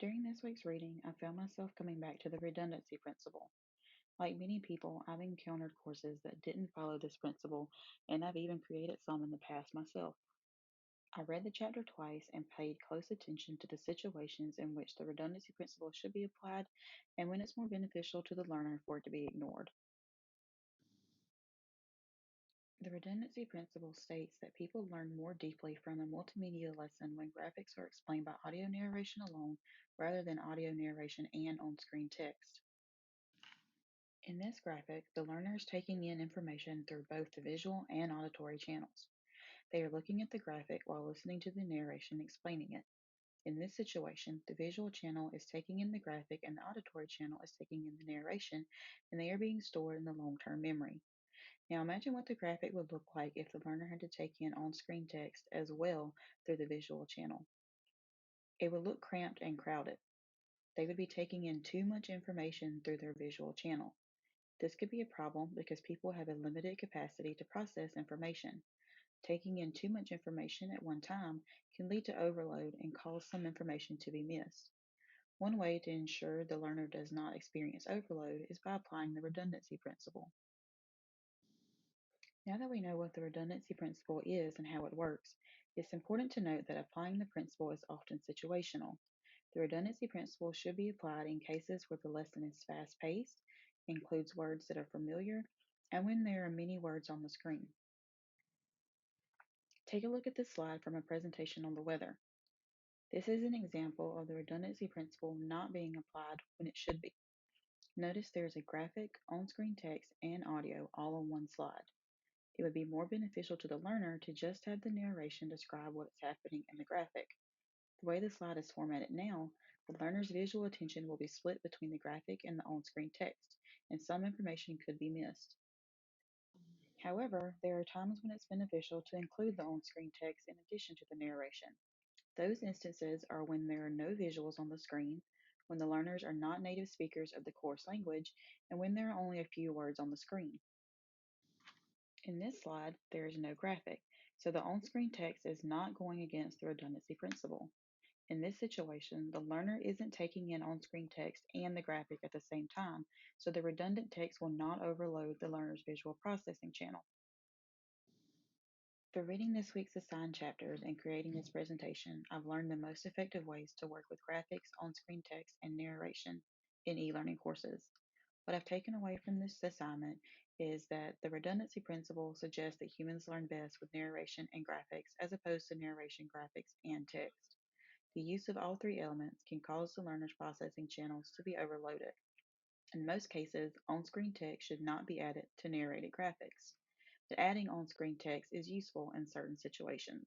During this week's reading, I found myself coming back to the redundancy principle. Like many people, I've encountered courses that didn't follow this principle, and I've even created some in the past myself. I read the chapter twice and paid close attention to the situations in which the redundancy principle should be applied and when it's more beneficial to the learner for it to be ignored. The redundancy principle states that people learn more deeply from a multimedia lesson when graphics are explained by audio narration alone rather than audio narration and on screen text. In this graphic, the learner is taking in information through both the visual and auditory channels. They are looking at the graphic while listening to the narration explaining it. In this situation, the visual channel is taking in the graphic and the auditory channel is taking in the narration, and they are being stored in the long-term memory. Now imagine what the graphic would look like if the learner had to take in on-screen text as well through the visual channel. It would look cramped and crowded. They would be taking in too much information through their visual channel. This could be a problem because people have a limited capacity to process information. Taking in too much information at one time can lead to overload and cause some information to be missed. One way to ensure the learner does not experience overload is by applying the redundancy principle. Now that we know what the redundancy principle is and how it works, it's important to note that applying the principle is often situational. The redundancy principle should be applied in cases where the lesson is fast-paced, includes words that are familiar, and when there are many words on the screen. Take a look at this slide from a presentation on the weather. This is an example of the redundancy principle not being applied when it should be. Notice there is a graphic, on-screen text, and audio all on one slide. It would be more beneficial to the learner to just have the narration describe what is happening in the graphic. The way the slide is formatted now, the learner's visual attention will be split between the graphic and the on-screen text, and some information could be missed. However, there are times when it's beneficial to include the on-screen text in addition to the narration. Those instances are when there are no visuals on the screen, when the learners are not native speakers of the course language, and when there are only a few words on the screen. In this slide, there is no graphic, so the on-screen text is not going against the redundancy principle. In this situation, the learner isn't taking in on-screen text and the graphic at the same time, so the redundant text will not overload the learner's visual processing channel. For reading this week's assigned chapters and creating this presentation, I've learned the most effective ways to work with graphics, on-screen text, and narration in e-learning courses. What I've taken away from this assignment is that the redundancy principle suggests that humans learn best with narration and graphics as opposed to narration, graphics, and text. The use of all three elements can cause the learner's processing channels to be overloaded. In most cases, on-screen text should not be added to narrated graphics, but adding on-screen text is useful in certain situations.